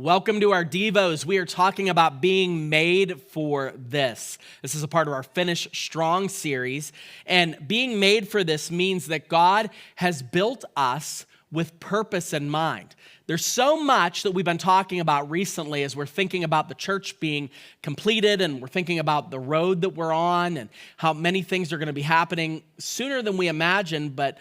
Welcome to our Devos. We are talking about being made for this. This is a part of our Finish Strong series. And being made for this means that God has built us with purpose in mind. There's so much that we've been talking about recently as we're thinking about the church being completed and we're thinking about the road that we're on and how many things are going to be happening sooner than we imagined. But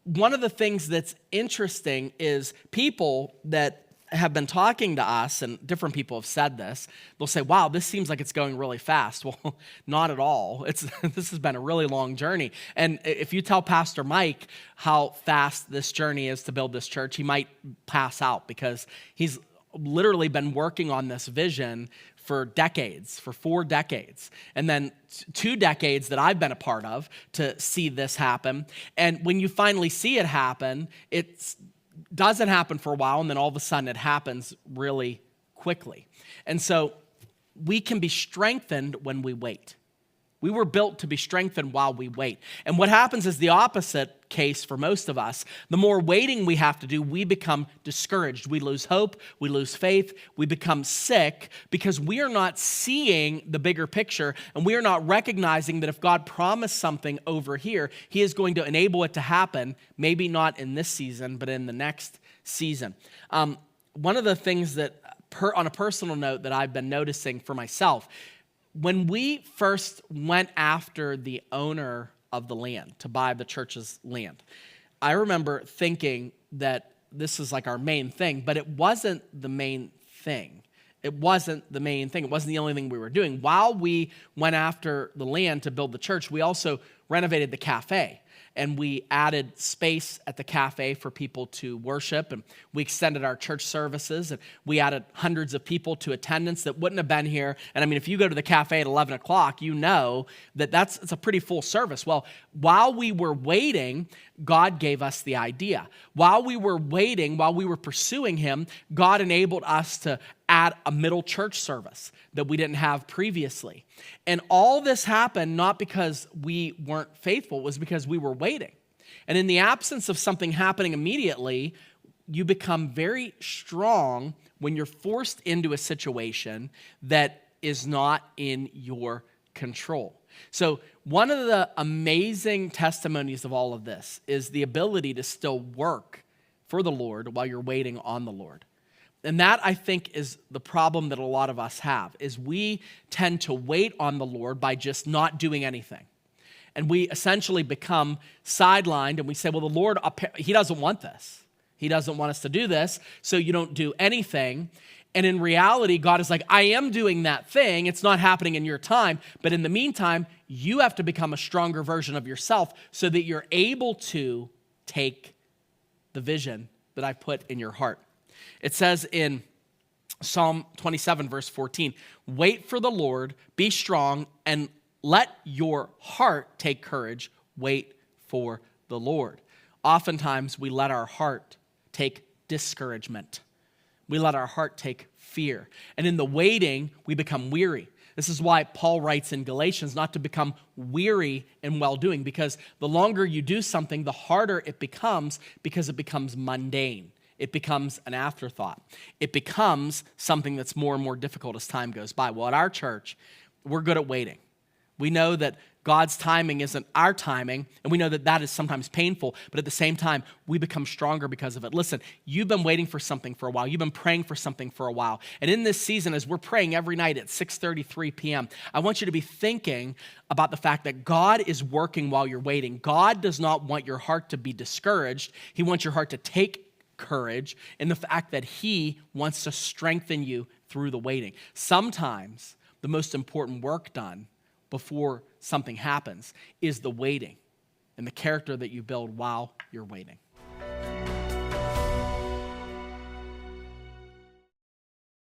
one of the things that's interesting is people that have been talking to us, and different people have said this, they'll say, wow, this seems like it's going really fast. Well, not at all. This has been a really long journey. And if you tell Pastor Mike how fast this journey is to build this church, he might pass out because he's literally been working on this vision for decades, for 4 decades, and then 2 decades that I've been a part of to see this happen. And when you finally see it happen, it doesn't happen for a while, and then all of a sudden it happens really quickly. And so we can be strengthened when we wait. We were built to be strengthened while we wait. And what happens is the opposite case for most of us. The more waiting we have to do, we become discouraged. We lose hope, we lose faith, we become sick because we are not seeing the bigger picture and we are not recognizing that if God promised something over here, He is going to enable it to happen, maybe not in this season, but in the next season. One of the things that, on a personal note, that I've been noticing for myself, when we first went after the owner of the land to buy the church's land, I remember thinking that this is like our main thing, but it wasn't the main thing. It wasn't the main thing. It wasn't the only thing we were doing. While we went after the land to build the church, we also renovated the cafe. And we added space at the cafe for people to worship, and we extended our church services, and we added hundreds of people to attendance that wouldn't have been here. And I mean, if you go to the cafe at 11 o'clock, you know that it's a pretty full service. Well, while we were waiting, God gave us the idea. While we were waiting, while we were pursuing Him, God enabled us to add a middle church service that we didn't have previously. And all this happened not because we weren't faithful, it was because we were waiting. And in the absence of something happening immediately, you become very strong when you're forced into a situation that is not in your control. So one of the amazing testimonies of all of this is the ability to still work for the Lord while you're waiting on the Lord. And that, I think, is the problem that a lot of us have, is we tend to wait on the Lord by just not doing anything. And we essentially become sidelined and we say, well, the Lord, He doesn't want this. He doesn't want us to do this, so you don't do anything. And in reality, God is like, I am doing that thing. It's not happening in your time. But in the meantime, you have to become a stronger version of yourself so that you're able to take the vision that I put in your heart. It says in Psalm 27, verse 14, wait for the Lord, be strong, and let your heart take courage. Wait for the Lord. Oftentimes, we let our heart take discouragement. We let our heart take fear. And in the waiting, we become weary. This is why Paul writes in Galatians not to become weary in well-doing, because the longer you do something, the harder it becomes because it becomes mundane. It becomes an afterthought. It becomes something that's more and more difficult as time goes by. Well, at our church, we're good at waiting. We know that God's timing isn't our timing, and we know that that is sometimes painful, but at the same time, we become stronger because of it. Listen, you've been waiting for something for a while. You've been praying for something for a while. And in this season, as we're praying every night at 6:33 p.m., I want you to be thinking about the fact that God is working while you're waiting. God does not want your heart to be discouraged. He wants your heart to take courage in the fact that He wants to strengthen you through the waiting. Sometimes the most important work done before something happens is the waiting and the character that you build while you're waiting.